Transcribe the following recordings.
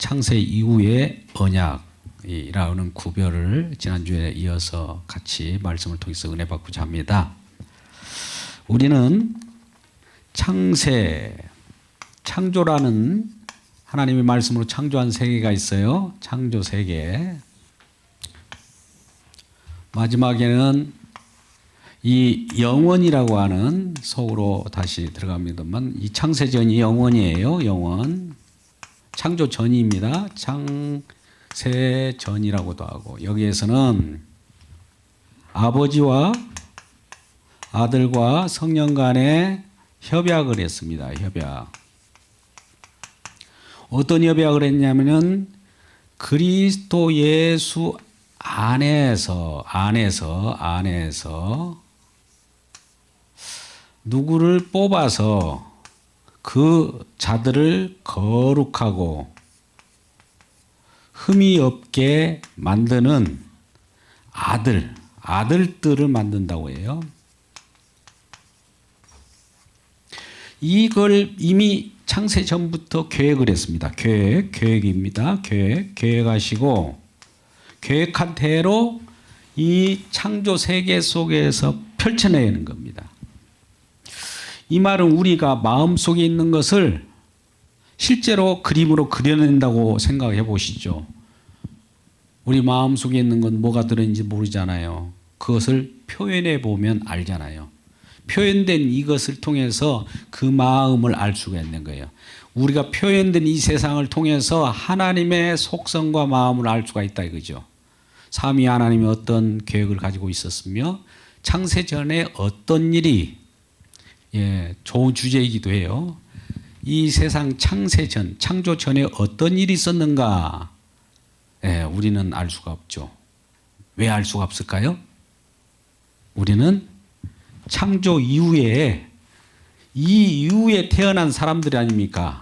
창세 이후의 언약이라는 구별을 지난주에 이어서 같이 말씀을 통해서 은혜 받고자 합니다. 우리는 창조라는 하나님의 말씀으로 창조한 세계가 있어요. 창조 세계. 마지막에는 이 영원이라고 하는 속으로 다시 들어갑니다만 이 창세전이 영원이에요. 영원. 창조전입니다. 창세전이라고도 하고 여기에서는 아버지와 아들과 성령 간에 협약을 했습니다. 협약. 어떤 협약을 했냐면은 그리스도 예수 안에서 누구를 뽑아서 그 자들을 거룩하고 흠이 없게 만드는 아들들을 만든다고 해요. 이걸 이미 창세 전부터 계획을 했습니다. 계획입니다. 계획하시고 계획한 대로 이 창조 세계 속에서 펼쳐내는 겁니다. 이 말은 우리가 마음속에 있는 것을 실제로 그림으로 그려낸다고 생각해 보시죠. 우리 마음속에 있는 건 뭐가 들어있는지 모르잖아요. 그것을 표현해 보면 알잖아요. 표현된 이것을 통해서 그 마음을 알 수가 있는 거예요. 우리가 표현된 이 세상을 통해서 하나님의 속성과 마음을 알 수가 있다 이거죠. 삼위 하나님이 어떤 계획을 가지고 있었으며 창세 전에 어떤 일이 좋은 주제이기도 해요. 이 세상 창세 전, 창조 전에 어떤 일이 있었는가? 우리는 알 수가 없죠. 왜 알 수가 없을까요? 우리는 창조 이후에 이 이후에 태어난 사람들이 아닙니까?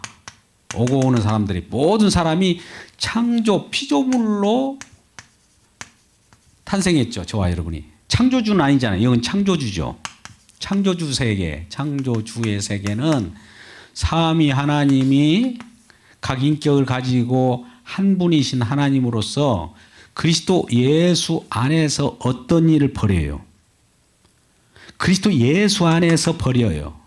오고 오는 사람들이 모든 사람이 창조 피조물로 탄생했죠. 저와 여러분이. 창조주는 아니잖아요. 이건 창조주죠. 창조주 세계, 창조주의 세계는 삼위 하나님이 각 인격을 가지고 한 분이신 하나님으로서 그리스도 예수 안에서 어떤 일을 벌여요. 그리스도 예수 안에서 벌여요.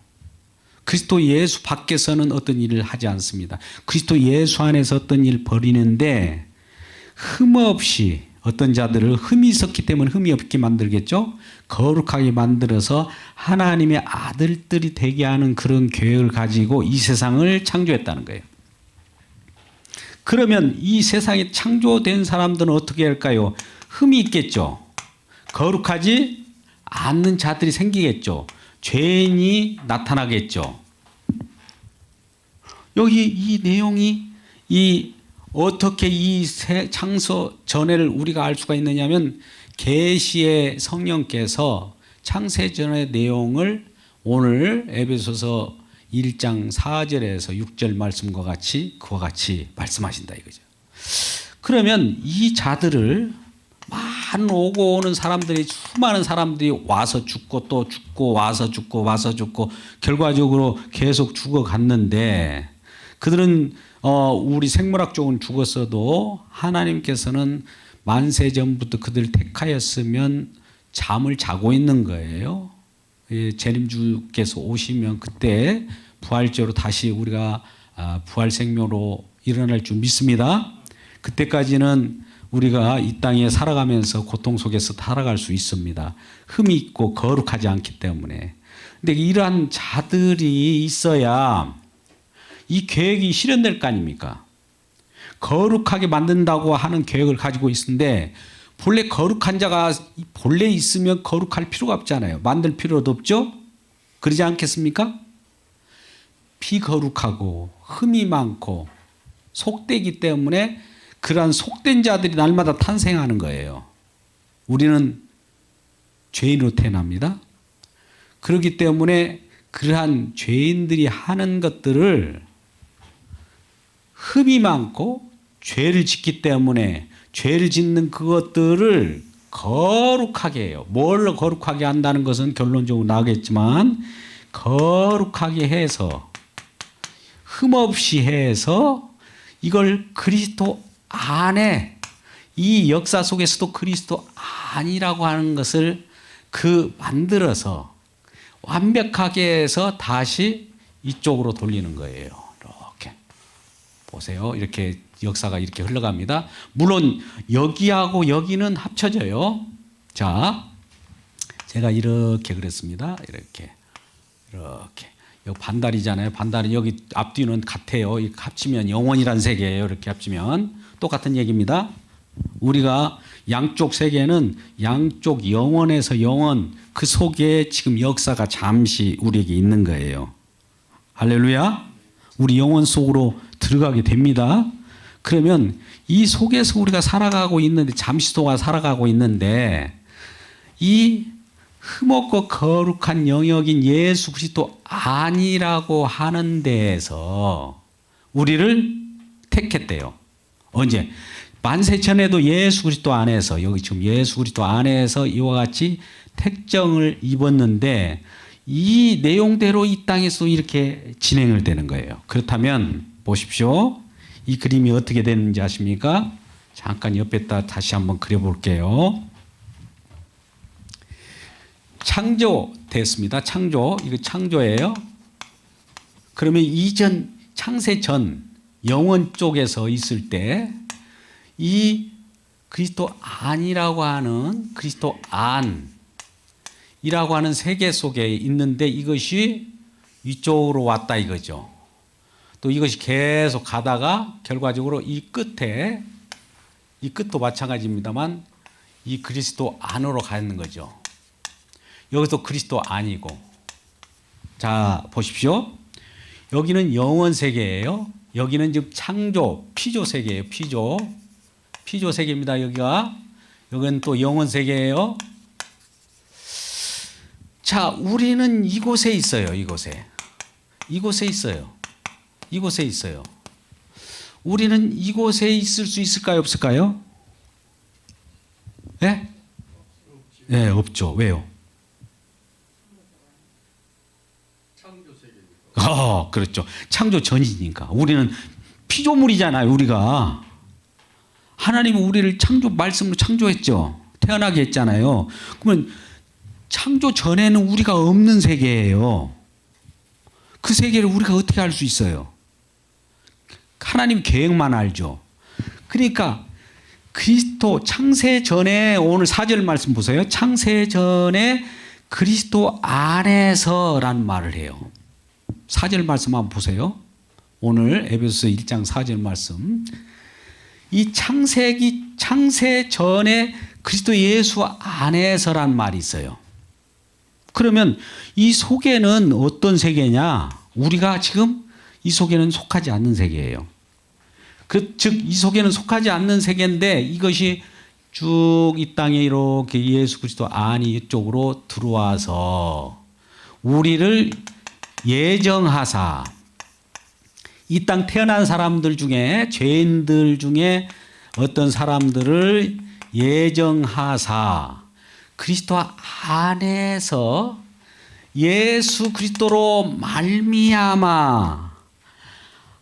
그리스도 예수 밖에서는 어떤 일을 하지 않습니다. 그리스도 예수 안에서 어떤 일을 벌이는데 흠없이 어떤 자들을 흠이 있었기 때문에 흠이 없게 만들겠죠. 거룩하게 만들어서 하나님의 아들들이 되게 하는 그런 계획을 가지고 이 세상을 창조했다는 거예요. 그러면 이 세상에 창조된 사람들은 어떻게 할까요? 흠이 있겠죠. 거룩하지 않는 자들이 생기겠죠. 죄인이 나타나겠죠. 여기 이 내용이 어떻게 이 창조 전에를 우리가 알 수가 있느냐면 계시의 성령께서 창세전의 내용을 오늘 에베소서 1장 4절에서 6절 말씀과 같이 그와 같이 말씀하신다 이거죠. 그러면 이 자들을 많은 오고 오는 사람들이 수많은 사람들이 와서 죽고 또 죽고 와서 죽고 결과적으로 계속 죽어갔는데 그들은 우리 생물학적으로는 죽었어도 하나님께서는 만세 전부터 그들을 택하였으면 잠을 자고 있는 거예요. 재림주께서 오시면 그때 부활제로 다시 우리가 부활 생명으로 일어날 줄 믿습니다. 그때까지는 우리가 이 땅에 살아가면서 고통 속에서 살아갈 수 있습니다. 흠이 있고 거룩하지 않기 때문에. 근데 이러한 자들이 있어야 이 계획이 실현될 거 아닙니까? 거룩하게 만든다고 하는 계획을 가지고 있는데 본래 거룩한 자가 본래 있으면 거룩할 필요가 없잖아요. 만들 필요도 없죠? 그러지 않겠습니까? 비거룩하고 흠이 많고 속되기 때문에 그러한 속된 자들이 날마다 탄생하는 거예요. 우리는 죄인으로 태어납니다. 그렇기 때문에 그러한 죄인들이 하는 것들을 흠이 많고 죄를 짓기 때문에 죄를 짓는 그것들을 거룩하게 해요. 뭘로 거룩하게 한다는 것은 결론적으로 나오겠지만 거룩하게 해서 흠없이 해서 이걸 그리스도 안에 이 역사 속에서도 그리스도 아니라고 하는 것을 만들어서 완벽하게 해서 다시 이쪽으로 돌리는 거예요. 이렇게 보세요. 이렇게 역사가 이렇게 흘러갑니다. 물론 여기하고 여기는 합쳐져요. 자, 제가 이렇게 그랬습니다. 이렇게 여기 반달이잖아요. 반달이 여기 앞뒤는 같아요. 합치면 영원이란 세계예요. 이렇게 합치면 똑같은 얘기입니다. 우리가 양쪽 세계는 양쪽 영원에서 영원, 그 속에 지금 역사가 잠시 우리에게 있는 거예요. 할렐루야. 우리 영원 속으로 들어가게 됩니다. 그러면 이 속에서 우리가 살아가고 있는데, 잠시 동안 살아가고 있는데, 이 흠없고 거룩한 영역인 예수 그리스도 아니라고 하는 데에서 우리를 택했대요. 언제? 만세 전에도 예수 그리스도 안에서, 여기 지금 예수 그리스도 안에서 이와 같이 택정을 입었는데, 이 내용대로 이 땅에서 이렇게 진행을 되는 거예요. 그렇다면 보십시오. 이 그림이 어떻게 되는지 아십니까? 잠깐 옆에다 다시 한번 그려볼게요. 창조 됐습니다. 창조. 이거 창조예요. 그러면 이전, 창세 전, 영원 쪽에서 있을 때 이 그리스도 안이라고 하는, 그리스도 안이라고 하는 세계 속에 있는데, 이것이 이쪽으로 왔다 이거죠. 또 이것이 계속 가다가 결과적으로 이 끝에, 이 끝도 마찬가지입니다만 이 그리스도 안으로 가는 거죠. 여기서 그리스도 아니고. 자, 보십시오. 여기는 영원 세계예요. 여기는 지금 창조, 피조 세계예요. 피조 세계입니다. 여기는 또 영원 세계예요. 자, 우리는 이곳에 있어요. 이곳에 있어요. 우리는 이곳에 있을 수 있을까요? 없을까요? 네? 네, 없죠. 왜요? 그렇죠. 창조 전이니까. 우리는 피조물이잖아요, 우리가. 하나님은 우리를 말씀으로 창조했죠. 태어나게 했잖아요. 그러면 창조 전에는 우리가 없는 세계예요. 그 세계를 우리가 어떻게 알 수 있어요? 하나님 계획만 알죠. 그러니까 그리스도 창세 전에, 오늘 4절 말씀 보세요. 창세 전에 그리스도 안에서라는 말을 해요. 4절 말씀 한번 보세요. 오늘 에베소서 1장 4절 말씀. 이 창세 전에 그리스도 예수 안에서란 말이 있어요. 그러면 이 속에는 어떤 세계냐? 우리가 지금 이 속에는 속하지 않는 세계예요. 즉 이 속에는 속하지 않는 세계인데, 이것이 쭉 이 땅에 이렇게 예수 그리스도 안이 이쪽으로 들어와서 우리를 예정하사, 이 땅 태어난 사람들 중에, 죄인들 중에 어떤 사람들을 예정하사 그리스도 안에서 예수 그리스도로 말미암아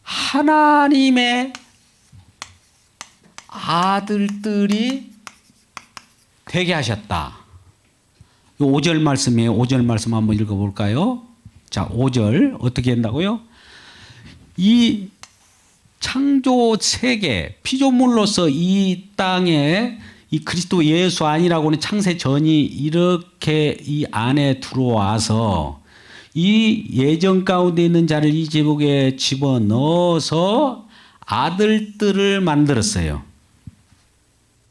하나님의 아들들이 되게 하셨다. 5절 말씀이에요. 5절 말씀 한번 읽어볼까요? 자, 5절 어떻게 한다고요? 이 창조 세계, 피조물로서 이 땅에 이 그리스도 예수 안이라고 하는 창세 전이 이렇게 이 안에 들어와서 이 예정 가운데 있는 자를 이 제목에 집어넣어서 아들들을 만들었어요.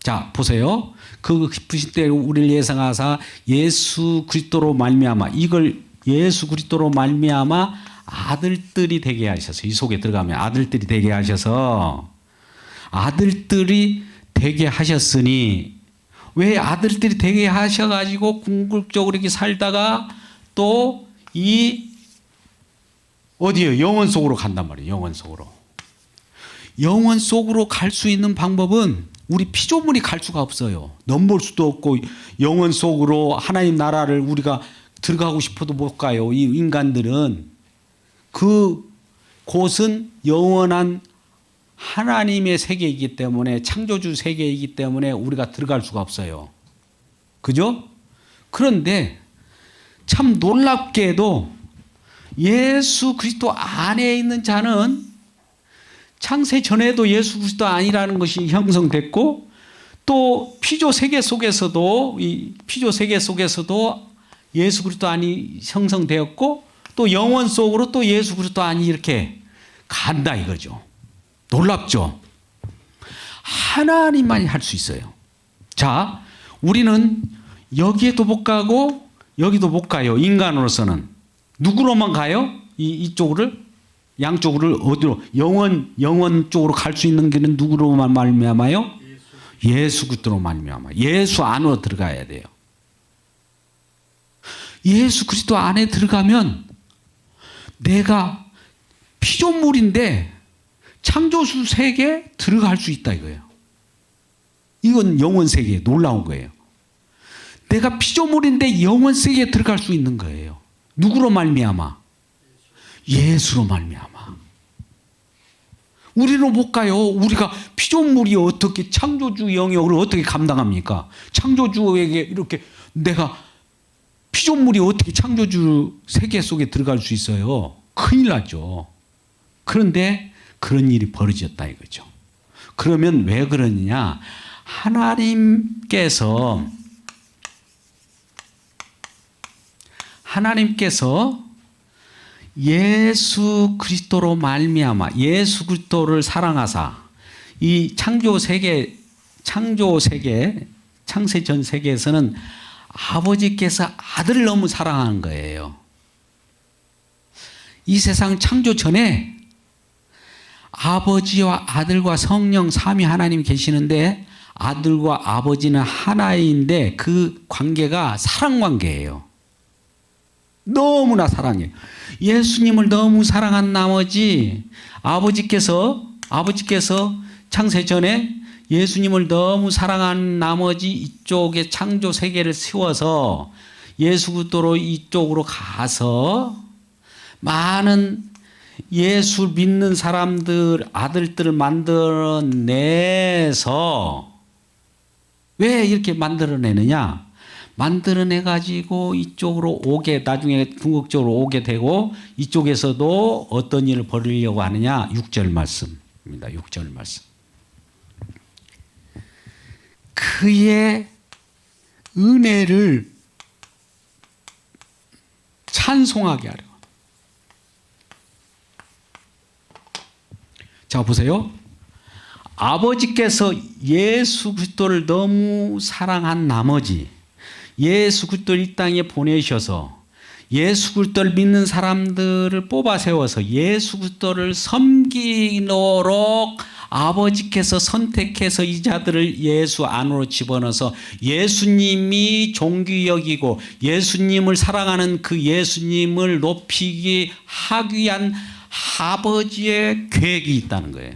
자, 보세요. 그 깊으신 때로 우리를 예상하사 예수 그리스도로 말미암아, 이걸 예수 그리스도로 말미암아 아들들이 되게 하셔서, 이 속에 들어가면 아들들이 되게 하셔서, 아들들이 되게 하셨으니, 왜 아들들이 되게 하셔가지고 궁극적으로 이렇게 살다가 또 어디요? 영원 속으로 간단 말이에요. 영원 속으로 갈 수 있는 방법은 우리 피조물이 갈 수가 없어요. 넘볼 수도 없고, 영원 속으로 하나님 나라를 우리가 들어가고 싶어도 못 가요. 이 인간들은. 그 곳은 영원한 하나님의 세계이기 때문에, 창조주 세계이기 때문에 우리가 들어갈 수가 없어요. 그죠? 그런데 참 놀랍게도 예수 그리스도 안에 있는 자는 창세 전에도 예수 그리스도 아니라는 것이 형성됐고, 또 피조 세계 속에서도 예수 그리스도 안이 형성되었고, 또 영원 속으로 또 예수 그리스도 안이 이렇게 간다 이거죠. 놀랍죠? 하나님만이 할 수 있어요. 자, 우리는 여기에도 못 가고 여기도 못 가요. 인간으로서는. 누구로만 가요? 이쪽을? 양쪽을 어디로? 영원 쪽으로 갈 수 있는 길은 누구로만 말미암아요? 예수 그리스도로 말미암아. 예수 안으로 들어가야 돼요. 예수 그리스도 안에 들어가면 내가 피조물인데 창조주 세계에 들어갈 수 있다 이거예요. 이건 영원 세계에 놀라운 거예요. 내가 피조물인데 영원 세계에 들어갈 수 있는 거예요. 누구로 말미암아? 예수로 말미암아. 우리는 못 가요. 우리가 피조물이 어떻게 창조주 영역을 어떻게 감당합니까? 창조주에게 이렇게 내가 피조물이 어떻게 창조주 세계 속에 들어갈 수 있어요? 큰일 나죠. 그런데 그런 일이 벌어졌다 이거죠. 그러면 왜 그러느냐? 하나님께서 예수 그리스도로 말미암아 예수 그리스도를 사랑하사 이 창세 전 세계에서는 아버지께서 아들을 너무 사랑하는 거예요. 이 세상 창조 전에 아버지와 아들과 성령 삼위 하나님 계시는데, 아들과 아버지는 하나인데 그 관계가 사랑 관계예요. 너무나 사랑해요. 예수님을 너무 사랑한 나머지 아버지께서 창세 전에 예수님을 너무 사랑한 나머지 이쪽에 창조 세계를 세워서 예수 그리스도로 이쪽으로 가서 많은 예수 믿는 사람들, 아들들을 만들어내서, 왜 이렇게 만들어내느냐? 만들어내가지고 이쪽으로 오게, 나중에 궁극적으로 오게 되고, 이쪽에서도 어떤 일을 벌이려고 하느냐? 6절 말씀입니다. 6절 말씀. 그의 은혜를 찬송하게 하려. 자, 보세요. 아버지께서 예수 그리스도를 너무 사랑한 나머지 예수 그리스도를 이 땅에 보내셔서 예수 그리스도를 믿는 사람들을 뽑아 세워서 예수 그리스도를 섬기도록 아버지께서 선택해서 이 자들을 예수 안으로 집어넣어서 예수님이 존귀 여기고 예수님을 사랑하는 그 예수님을 높이기 하기 위한 아버지의 계획이 있다는 거예요.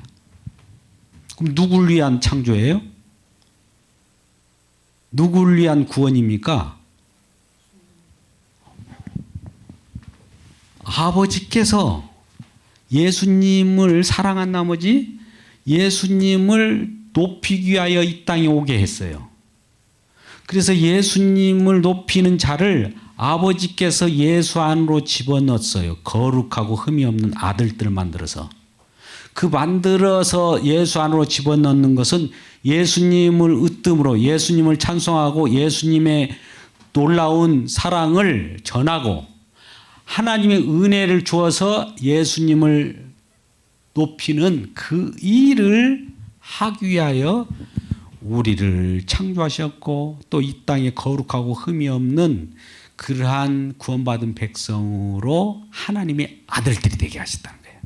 그럼 누구를 위한 창조예요? 누구를 위한 구원입니까? 아버지께서 예수님을 사랑한 나머지 예수님을 높이기 위하여 이 땅에 오게 했어요. 그래서 예수님을 높이는 자를 아버지께서 예수 안으로 집어넣었어요. 거룩하고 흠이 없는 아들들을 만들어서. 그 만들어서 예수 안으로 집어넣는 것은 예수님을 으뜸으로 예수님을 찬송하고 예수님의 놀라운 사랑을 전하고 하나님의 은혜를 주어서 예수님을 높이는 그 일을 하기 위하여 우리를 창조하셨고 또 이 땅에 거룩하고 흠이 없는 그러한 구원받은 백성으로 하나님의 아들들이 되게 하셨다는 거예요.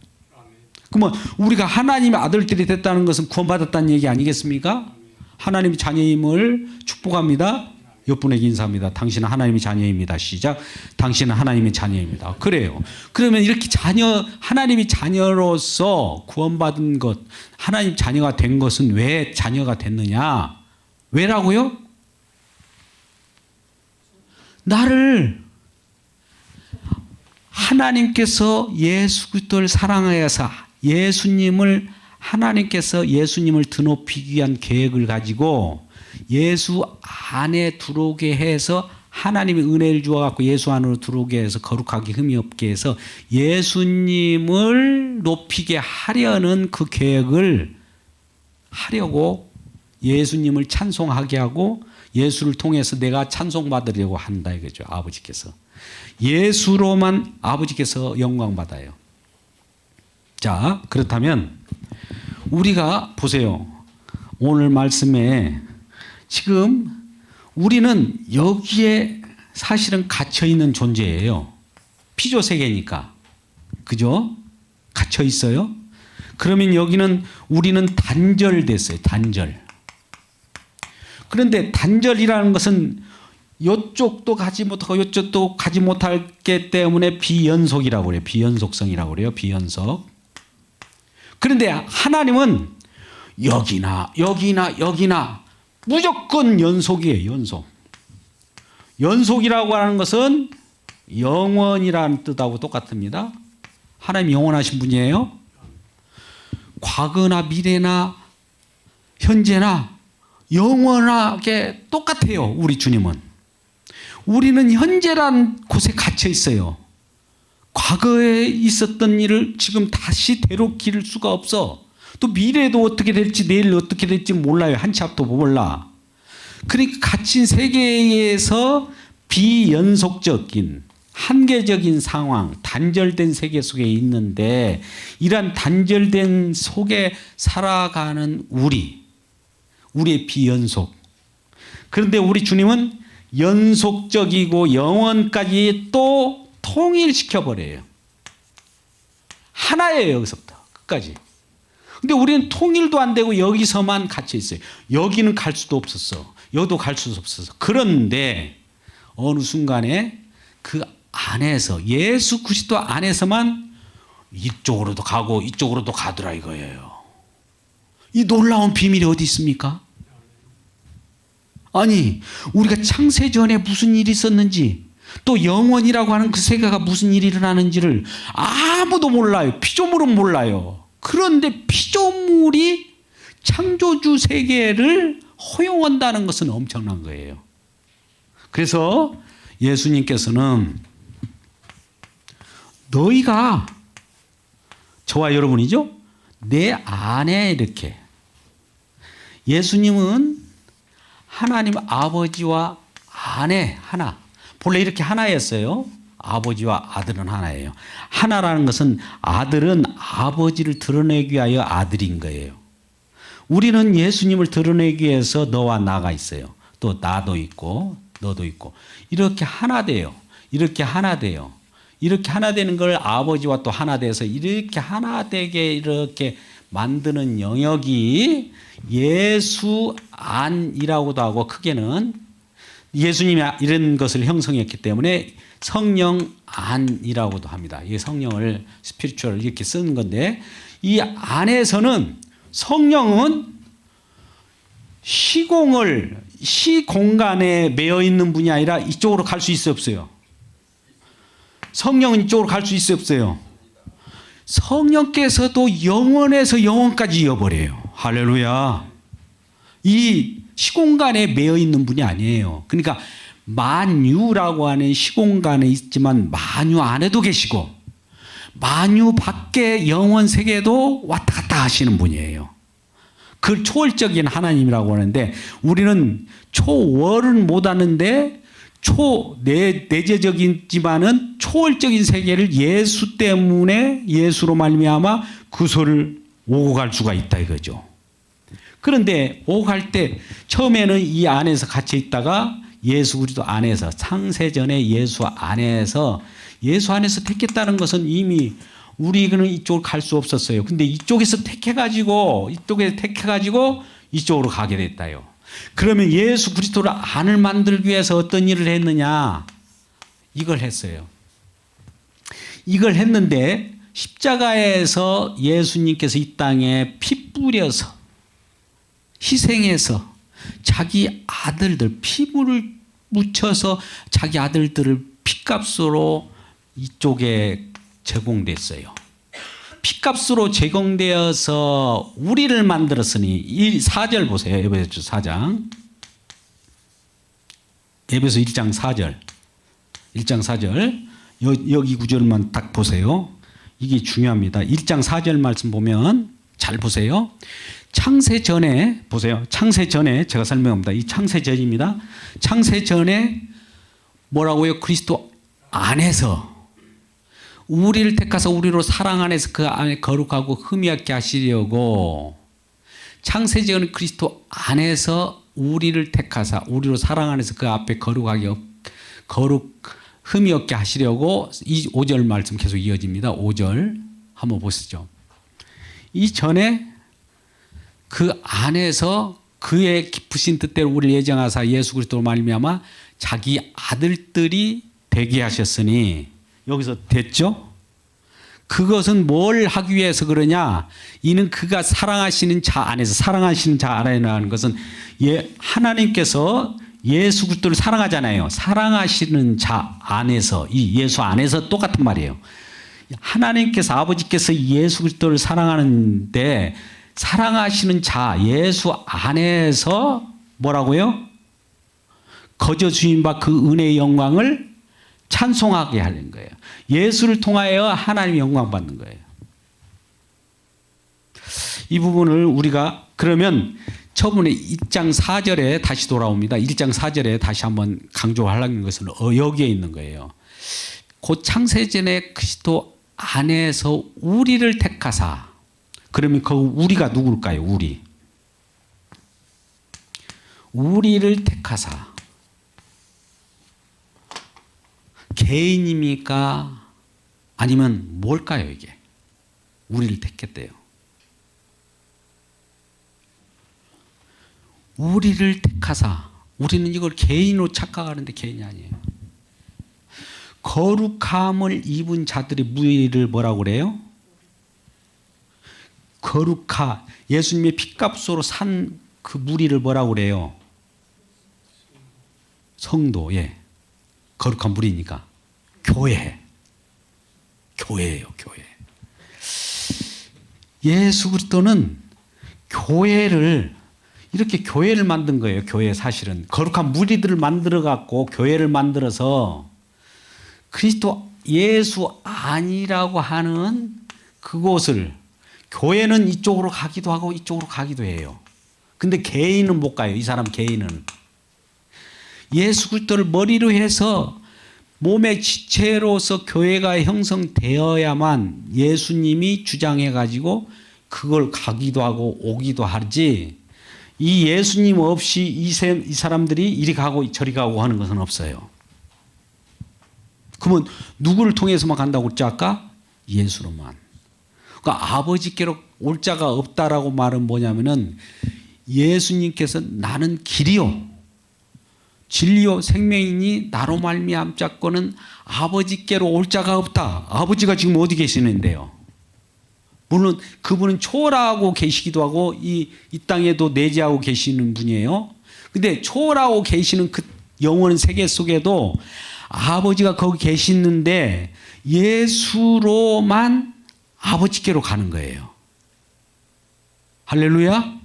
그러면 우리가 하나님의 아들들이 됐다는 것은 구원받았다는 얘기 아니겠습니까? 하나님의 자녀임을 축복합니다. 옆분에게 인사합니다. 당신은 하나님의 자녀입니다. 시작. 당신은 하나님의 자녀입니다. 그래요. 그러면 이렇게 하나님의 자녀로서 구원받은 것, 하나님 자녀가 된 것은 왜 자녀가 됐느냐? 왜라고요? 나를 하나님께서 예수 그리스도를 사랑하여서 예수님을 하나님께서 예수님을 드높이기 위한 계획을 가지고 예수 안에 들어오게 해서 하나님의 은혜를 주어갖고 예수 안으로 들어오게 해서 거룩하게 흠이 없게 해서 예수님을 높이게 하려는 그 계획을 하려고 예수님을 찬송하게 하고 예수를 통해서 내가 찬송받으려고 한다 이거죠. 아버지께서. 예수로만 아버지께서 영광 받아요. 자, 그렇다면 우리가 보세요. 오늘 말씀에 지금 우리는 여기에 사실은 갇혀 있는 존재예요. 피조 세계니까. 그죠? 갇혀 있어요. 그러면 여기는 우리는 단절됐어요. 단절. 그런데 단절이라는 것은 이쪽도 가지 못하고 이쪽도 가지 못하기 때문에 비연속이라고 그래요. 비연속성이라고 그래요. 비연속. 그런데 하나님은 여기나 여기나 여기나 무조건 연속이에요. 연속. 연속이라고 하는 것은 영원이라는 뜻하고 똑같습니다. 하나님 영원하신 분이에요. 과거나 미래나 현재나 영원하게 똑같아요. 우리 주님은. 우리는 현재란 곳에 갇혀 있어요. 과거에 있었던 일을 지금 다시 되돌릴 수가 없어. 또 미래도 어떻게 될지 내일 어떻게 될지 몰라요. 한 치 앞도 몰라. 그러니까 갇힌 세계에서 비연속적인 한계적인 상황, 단절된 세계 속에 있는데 이러한 단절된 속에 살아가는 우리의 비연속. 그런데 우리 주님은 연속적이고 영원까지 또 통일시켜버려요. 하나예요. 여기서부터 끝까지. 근데 우리는 통일도 안 되고 여기서만 갇혀 있어요. 여기는 갈 수도 없었어. 여기도 갈 수도 없었어. 그런데 어느 순간에 그 안에서 예수 그리스도 안에서만 이쪽으로도 가고 이쪽으로도 가더라 이거예요. 이 놀라운 비밀이 어디 있습니까? 아니 우리가 창세 전에 무슨 일이 있었는지 또 영원이라고 하는 그 세계가 무슨 일이 일어나는지를 아무도 몰라요. 피조물은 몰라요. 그런데 피조물이 창조주 세계를 허용한다는 것은 엄청난 거예요. 그래서 예수님께서는 너희가 저와 여러분이죠? 내 안에 이렇게 예수님은 하나님 아버지와 안에 하나. 본래 이렇게 하나였어요. 아버지와 아들은 하나예요. 하나라는 것은 아들은 아버지를 드러내기 위하여 아들인 거예요. 우리는 예수님을 드러내기 위해서 너와 나가 있어요. 또 나도 있고 너도 있고 이렇게 하나 돼요. 이렇게 하나 돼요. 이렇게 하나 되는 걸 아버지와 또 하나 돼서 이렇게 하나 되게 이렇게 만드는 영역이 예수 안이라고도 하고 크게는 예수님이 이런 것을 형성했기 때문에 성령 안이라고도 합니다. 이 성령을 스피리추얼 이렇게 쓰는 건데 이 안에서는 성령은 시공간에 매여 있는 분이 아니라 이쪽으로 갈 수 있어요, 없어요? 성령은 이쪽으로 갈 수 있어요, 없어요? 성령께서도 영원에서 영원까지 이어버려요. 할렐루야. 이 시공간에 매여 있는 분이 아니에요. 그러니까 만유라고 하는 시공간에 있지만 만유 안에도 계시고 만유 밖에 영원 세계도 왔다 갔다 하시는 분이에요. 그 초월적인 하나님이라고 하는데 우리는 초월은 못하는데 내재적이지만은 초월적인 세계를 예수 때문에 예수로 말미암아 그소를 오고 갈 수가 있다 이거죠. 그런데 오고 갈 때 처음에는 이 안에서 갇혀 있다가 예수 그리스도 안에서 창세전에 예수 안에서 택했다는 것은 이미 우리는 이쪽으로 갈 수 없었어요. 근데 이쪽에서 택해가지고 이쪽으로 가게 됐다요. 그러면 예수 그리스도를 안을 만들기 위해서 어떤 일을 했느냐? 이걸 했어요. 이걸 했는데 십자가에서 예수님께서 이 땅에 피 뿌려서 희생해서 자기 아들들 피부를 묻혀서 자기 아들들을 피값으로 이쪽에 제공됐어요. 핏값으로 제공되어서 우리를 만들었으니 4절 보세요. 에베소 4장. 에베소 1장 4절. 1장 4절. 여기 구절만 딱 보세요. 이게 중요합니다. 1장 4절 말씀 보면 잘 보세요. 창세 전에 보세요. 창세 전에 제가 설명합니다. 이 창세 전입니다. 창세 전에 뭐라고요? 그리스도 안에서 우리를 택하사 우리로 사랑 안에서 그 안에 거룩하고 흠이 없게 하시려고 창세 전 그리스도 안에서 우리를 택하사 우리로 사랑 안에서 그 앞에 흠이 없게 하시려고 이 5절 말씀 계속 이어집니다. 5절 한번 보시죠. 이 전에 그 안에서 그의 깊으신 뜻대로 우리를 예정하사 예수 그리스도로 말미암아 자기 아들들이 되게 하셨으니 여기서 됐죠? 그것은 뭘 하기 위해서 그러냐? 이는 그가 사랑하시는 자 안에서 사랑하시는 자 안에라는 것은 하나님께서 예수 그리스도를 사랑하잖아요. 사랑하시는 자 안에서 이 예수 안에서 똑같은 말이에요. 하나님께서 아버지께서 예수 그리스도를 사랑하는데 사랑하시는 자 예수 안에서 뭐라고요? 거저 주인 바 그 은혜의 영광을 찬송하게 하는 거예요. 예수를 통하여 하나님의 영광 받는 거예요. 이 부분을 우리가 그러면 처음에 1장 4절에 다시 돌아옵니다. 1장 4절에 다시 한번 강조하려는 것은 여기에 있는 거예요. 곧 창세전에 그리스도 안에서 우리를 택하사. 그러면 그 우리가 누굴까요? 우리를 택하사. 개인입니까? 아니면 뭘까요, 이게? 우리를 택했대요. 우리를 택하사. 우리는 이걸 개인으로 착각하는데 개인이 아니에요. 거룩함을 입은 자들의 무리를 뭐라고 그래요? 예수님의 핏값으로 산 그 무리를 뭐라고 그래요? 성도, 예. 거룩한 무리니까. 교회예요, 교회. 예수 그리스도는 이렇게 교회를 만든 거예요. 교회 사실은. 거룩한 무리들을 만들어 갖고 교회를 만들어서 그리스도 예수 아니라고 하는 그곳을 교회는 이쪽으로 가기도 하고 이쪽으로 가기도 해요. 근데 개인은 못 가요. 이 사람 개인은. 예수 그리스도를 머리로 해서 몸의 지체로서 교회가 형성되어야만 예수님이 주장해 가지고 그걸 가기도 하고 오기도 하지 이 예수님 없이 이 사람들이 이리 가고 저리 가고 하는 것은 없어요. 그러면 누구를 통해서만 간다고 했죠 아까? 예수로만. 그러니까 아버지께로 올 자가 없다라고 말은 뭐냐면은 예수님께서 나는 길이요 진리요 생명이니 나로 말미암자거는 아버지께로 올 자가 없다. 아버지가 지금 어디 계시는데요? 물론 그분은 초월하고 계시기도 하고 이 땅에도 내재하고 계시는 분이에요. 근데 초월하고 계시는 그 영원 세계 속에도 아버지가 거기 계시는데 예수로만 아버지께로 가는 거예요. 할렐루야.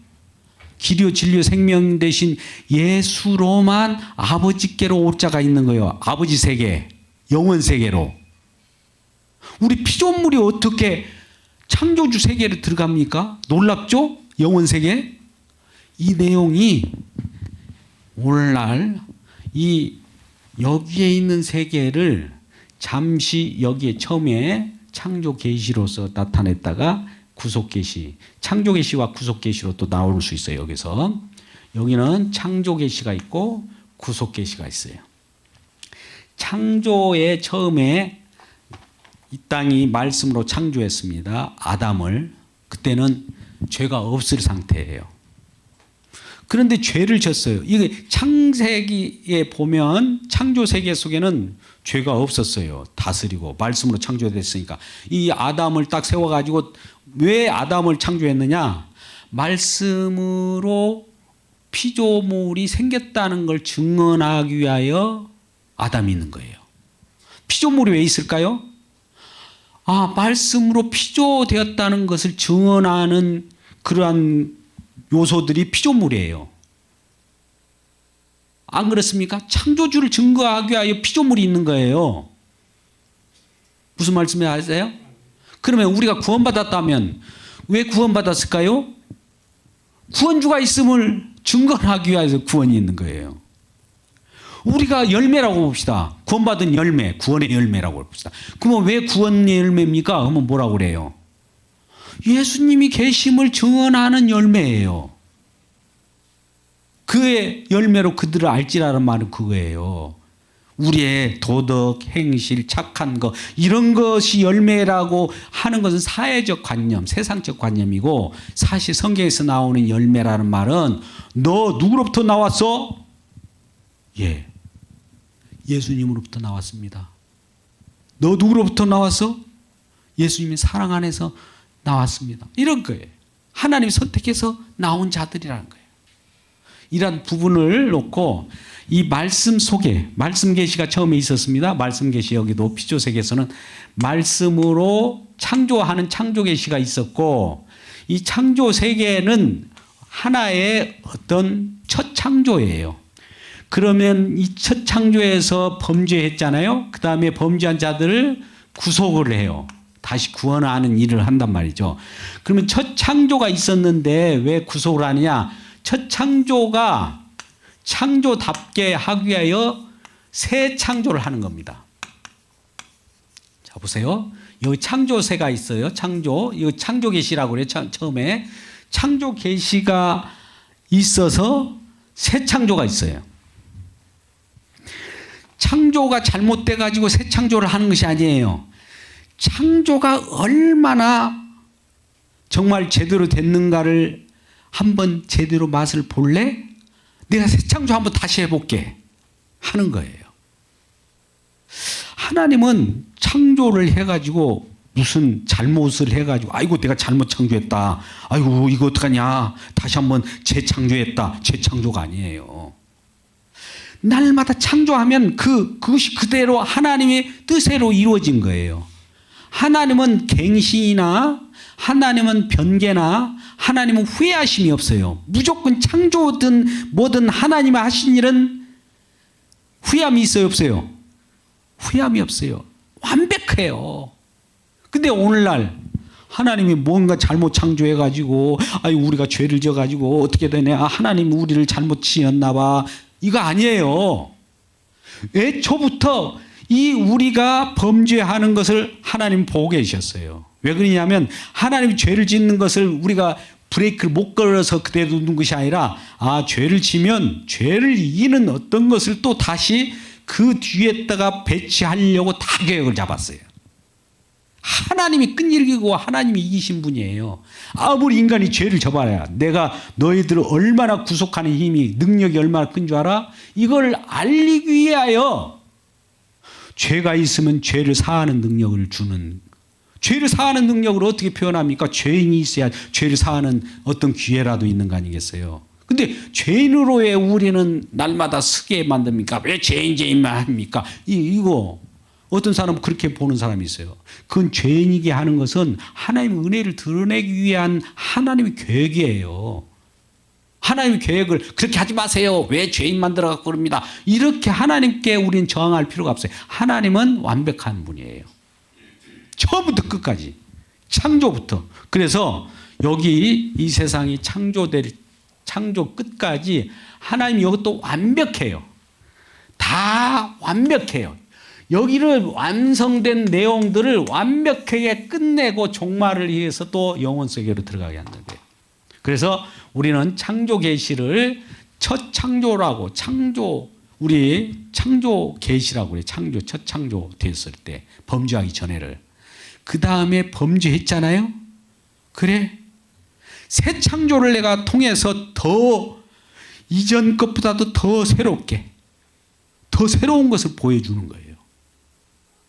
길이요 진리요 생명 되신 예수로만 아버지께로 올 자가 있는 거예요. 아버지 세계, 영원 세계로. 우리 피조물이 어떻게 창조주 세계로 들어갑니까? 놀랍죠? 영원 세계. 이 내용이 오늘날 여기에 있는 세계를 잠시 여기에 처음에 창조 계시로서 나타냈다가 구속 계시, 창조 계시와 구속 계시로 또 나올 수 있어요. 여기서 여기는 창조 계시가 있고 구속 계시가 있어요. 창조의 처음에 이 땅이 말씀으로 창조했습니다. 아담을. 그때는 죄가 없을 상태예요. 그런데 죄를 졌어요. 이게 창세기에 보면 창조 세계 속에는 죄가 없었어요. 다스리고 말씀으로 창조됐으니까. 이 아담을 딱 세워가지고 왜 아담을 창조했느냐? 말씀으로 피조물이 생겼다는 걸 증언하기 위하여 아담이 있는 거예요. 피조물이 왜 있을까요? 말씀으로 피조되었다는 것을 증언하는 그러한 요소들이 피조물이에요. 안 그렇습니까? 창조주를 증거하기 위하여 피조물이 있는 거예요. 무슨 말씀인지 아세요? 그러면 우리가 구원받았다면 왜 구원받았을까요? 구원주가 있음을 증거하기 위해서 구원이 있는 거예요. 우리가 열매라고 봅시다. 구원받은 열매, 구원의 열매라고 봅시다. 그러면 왜 구원의 열매입니까? 그러면 뭐라고 그래요? 예수님이 계심을 증언하는 열매예요. 그의 열매로 그들을 알지라는 말은 그거예요. 우리의 도덕, 행실, 착한 것 이런 것이 열매라고 하는 것은 사회적 관념, 세상적 관념이고 사실 성경에서 나오는 열매라는 말은 너 누구로부터 나왔어? 예수님으로부터 나왔습니다. 너 누구로부터 나왔어? 예수님의 사랑 안에서 나왔습니다. 이런 거예요. 하나님이 선택해서 나온 자들이라는 거예요. 이런 부분을 놓고 이 말씀 속에 말씀 계시가 처음에 있었습니다. 말씀 계시 여기도 피조세계에서는 말씀으로 창조하는 창조 계시가 있었고 이 창조 세계는 하나의 어떤 첫 창조예요. 그러면 이 첫 창조에서 범죄했잖아요. 그 다음에 범죄한 자들을 구속을 해요. 다시 구원하는 일을 한단 말이죠. 그러면 첫 창조가 있었는데 왜 구속을 하느냐? 첫 창조가 창조답게 하기 위하여 새 창조를 하는 겁니다. 자, 보세요. 여기 창조세가 있어요. 창조. 이거 창조 계시라고 그래요. 처음에. 창조 계시가 있어서 새 창조가 있어요. 창조가 잘못돼 가지고 새 창조를 하는 것이 아니에요. 창조가 얼마나 정말 제대로 됐는가를 한번 제대로 맛을 볼래? 내가 새 창조 한번 다시 해볼게 하는 거예요. 하나님은 창조를 해가지고 무슨 잘못을 해가지고 아이고 내가 잘못 창조했다. 아이고 이거 어떡하냐. 다시 한번 재창조했다. 재창조가 아니에요. 날마다 창조하면 그것이 그대로 하나님의 뜻대로 이루어진 거예요. 하나님은 갱신이나 하나님은 변개나 하나님은 후회하심이 없어요. 무조건 창조든 뭐든 하나님이 하신 일은 후회함이 있어요, 없어요? 후회함이 없어요. 완벽해요. 근데 오늘날 하나님이 뭔가 잘못 창조해가지고 우리가 죄를 져가지고 어떻게 되냐. 하나님 우리를 잘못 지었나 봐. 이거 아니에요. 애초부터 이 우리가 범죄하는 것을 하나님 보고 계셨어요. 왜 그러냐면 하나님이 죄를 짓는 것을 우리가 브레이크를 못 걸어서 그대로 두는 것이 아니라 죄를 지면 죄를 이기는 어떤 것을 또 다시 그 뒤에다가 배치하려고 다 계획을 잡았어요. 하나님이 끈질기고 하나님이 이기신 분이에요. 아무리 인간이 죄를 져봐야 내가 너희들을 얼마나 구속하는 힘이 능력이 얼마나 큰 줄 알아? 이걸 알리기 위하여 죄가 있으면 죄를 사하는 능력을 주는 죄를 사하는 능력을 어떻게 표현합니까? 죄인이 있어야 죄를 사하는 어떤 기회라도 있는 거 아니겠어요? 근데 죄인으로의 우리는 날마다 쓰게 만듭니까? 왜 죄인만 합니까? 이거 어떤 사람은 그렇게 보는 사람이 있어요. 그건 죄인이게 하는 것은 하나님의 은혜를 드러내기 위한 하나님의 계획이에요. 하나님의 계획을 그렇게 하지 마세요. 왜 죄인 만들어갖고 그럽니다. 이렇게 하나님께 우리는 저항할 필요가 없어요. 하나님은 완벽한 분이에요. 처음부터 끝까지. 창조부터. 그래서 여기 이 세상이 창조 끝까지 하나님 이것도 완벽해요. 다 완벽해요. 여기를 완성된 내용들을 완벽하게 끝내고 종말을 위해서 또 영혼 세계로 들어가게 하는 거예요. 그래서 우리는 창조 계시를 첫 창조라고 우리 창조 계시라고 그래요. 첫 창조 됐을 때 범죄하기 전에를. 그 다음에 범죄했잖아요. 그래. 새 창조를 내가 통해서 더 이전 것보다도 더 새롭게 더 새로운 것을 보여주는 거예요.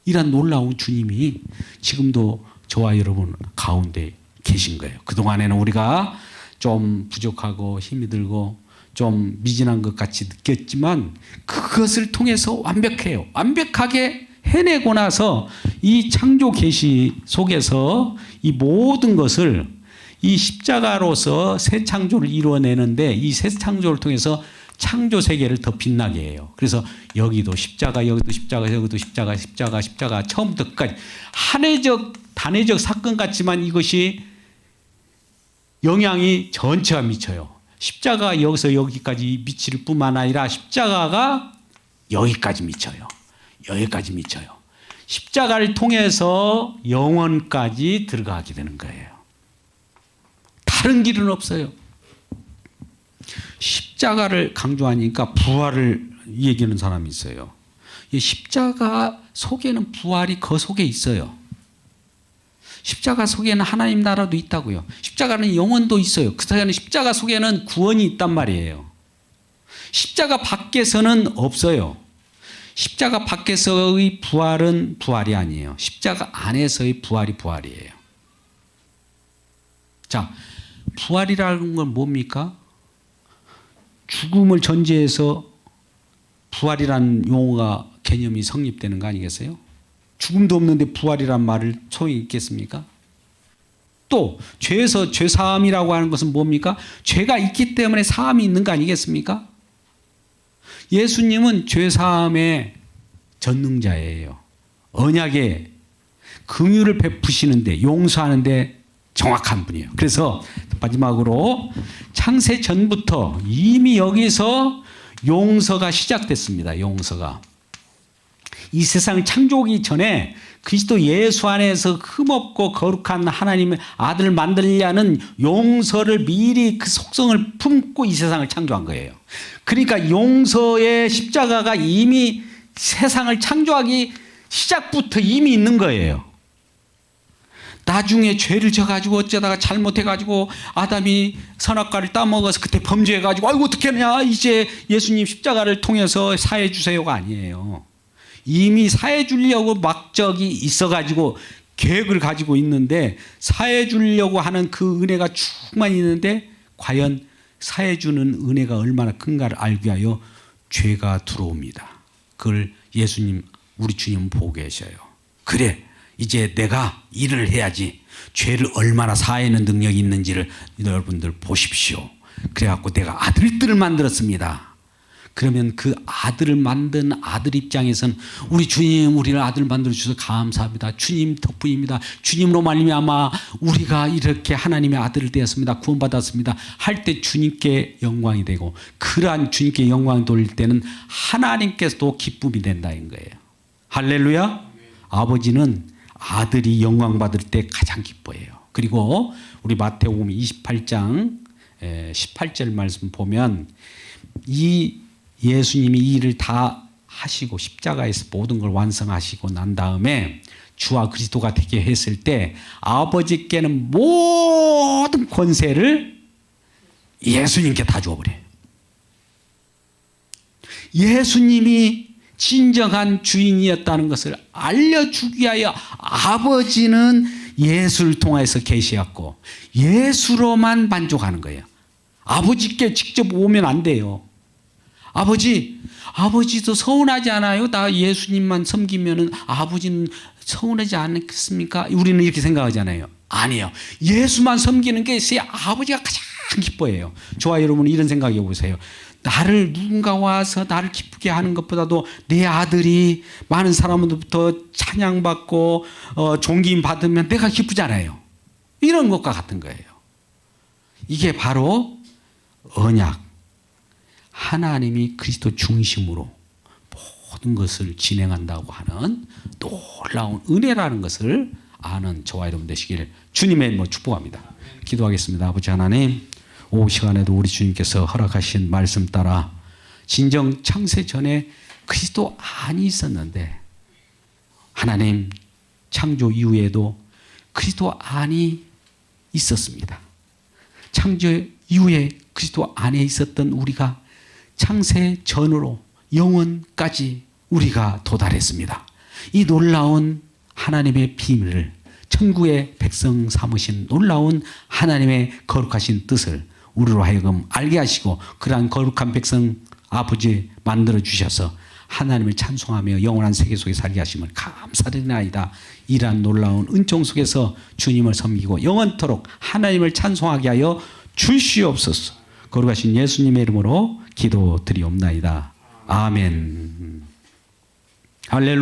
이런 놀라운 주님이 지금도 저와 여러분 가운데 계신 거예요. 그동안에는 우리가 좀 부족하고 힘이 들고 좀 미진한 것 같이 느꼈지만 그것을 통해서 완벽해요. 완벽하게 해내고 나서 이 창조 계시 속에서 이 모든 것을 이 십자가로서 새 창조를 이루어내는데 이 새 창조를 통해서 창조 세계를 더 빛나게 해요. 그래서 여기도 십자가, 여기도 십자가, 여기도 십자가, 십자가, 십자가 처음부터 끝까지 한해적 단회적 사건 같지만 이것이 영향이 전체가 미쳐요. 십자가가 여기서 여기까지 미칠 뿐만 아니라 십자가가 여기까지 미쳐요. 여기까지 미쳐요. 십자가를 통해서 영원까지 들어가게 되는 거예요. 다른 길은 없어요. 십자가를 강조하니까 부활을 얘기하는 사람이 있어요. 이 십자가 속에는 부활이 그 속에 있어요. 십자가 속에는 하나님 나라도 있다고요. 십자가는 영원도 있어요. 그 사이에는 십자가 속에는 구원이 있단 말이에요. 십자가 밖에서는 없어요. 십자가 밖에서의 부활은 부활이 아니에요. 십자가 안에서의 부활이 부활이에요. 자, 부활이라는 건 뭡니까? 죽음을 전제해서 부활이라는 용어가 개념이 성립되는 거 아니겠어요? 죽음도 없는데 부활이란 말을 소용이 있겠습니까? 또 죄에서 죄사함이라고 하는 것은 뭡니까? 죄가 있기 때문에 사함이 있는 거 아니겠습니까? 예수님은 죄사함의 전능자예요. 언약의 긍휼을 베푸시는데 용서하는데 정확한 분이에요. 그래서 마지막으로 창세 전부터 이미 여기서 용서가 시작됐습니다. 용서가. 이 세상 창조하기 전에 그리스도 예수 안에서 흠없고 거룩한 하나님의 아들을 만들려는 용서를 미리 그 속성을 품고 이 세상을 창조한 거예요. 그러니까 용서의 십자가가 이미 세상을 창조하기 시작부터 이미 있는 거예요. 나중에 죄를 져가지고 어쩌다가 잘못해가지고 아담이 선악과를 따먹어서 그때 범죄해가지고 아이고 어떻게 하냐 이제 예수님 십자가를 통해서 사해 주세요가 아니에요. 이미 사해 주려고 막적이 있어가지고 계획을 가지고 있는데 사해 주려고 하는 그 은혜가 충만히 있는데 과연 사해 주는 은혜가 얼마나 큰가를 알기 위하여 죄가 들어옵니다. 그걸 예수님 우리 주님은 보고 계셔요. 그래 이제 내가 일을 해야지 죄를 얼마나 사하는 능력이 있는지를 여러분들 보십시오. 그래갖고 내가 아들들을 만들었습니다. 그러면 그 아들을 만든 아들 입장에서는 우리 주님 우리를 아들 만들어 주셔서 감사합니다. 주님 덕분입니다. 주님으로 말미암아 우리가 이렇게 하나님의 아들을 되었습니다. 구원받았습니다. 할 때 주님께 영광이 되고 그러한 주님께 영광이 돌릴 때는 하나님께서도 기쁨이 된다는 거예요. 할렐루야. 아버지는 아들이 영광 받을 때 가장 기뻐해요. 그리고 우리 마태복음 28장 18절 말씀 보면 이 예수님이 이 일을 다 하시고 십자가에서 모든 걸 완성하시고 난 다음에 주와 그리스도가 되게 했을 때 아버지께는 모든 권세를 예수님께 다 주어버려요. 예수님이 진정한 주인이었다는 것을 알려주기 위하여 아버지는 예수를 통해서 계시었고 예수로만 만족하는 거예요. 아버지께 직접 오면 안 돼요. 아버지도 서운하지 않아요? 나 예수님만 섬기면은 아버지는 서운하지 않겠습니까? 우리는 이렇게 생각하잖아요. 아니에요. 예수만 섬기는 게 아버지가 가장 기뻐해요. 저와 여러분 이런 생각해 보세요. 나를 누군가 와서 나를 기쁘게 하는 것보다도 내 아들이 많은 사람들부터 찬양받고 존귀임 받으면 내가 기쁘잖아요. 이런 것과 같은 거예요. 이게 바로 언약. 하나님이 그리스도 중심으로 모든 것을 진행한다고 하는 놀라운 은혜라는 것을 아는 저와 여러분 되시기를 주님의 축복합니다. 기도하겠습니다. 아버지 하나님, 오후 시간에도 우리 주님께서 허락하신 말씀 따라 진정 창세 전에 그리스도 안이 있었는데 하나님 창조 이후에도 그리스도 안이 있었습니다. 창조 이후에 그리스도 안에 있었던 우리가 창세 전으로 영원까지 우리가 도달했습니다. 이 놀라운 하나님의 비밀을 천국의 백성 삼으신 놀라운 하나님의 거룩하신 뜻을 우리로 하여금 알게 하시고 그러한 거룩한 백성 아버지 만들어 주셔서 하나님을 찬송하며 영원한 세계 속에 살게 하심을 감사드리나이다. 이러한 놀라운 은총 속에서 주님을 섬기고 영원토록 하나님을 찬송하게 하여 주시옵소서. 거룩하신 예수님의 이름으로 기도드리옵나이다. 아멘. 할렐루야.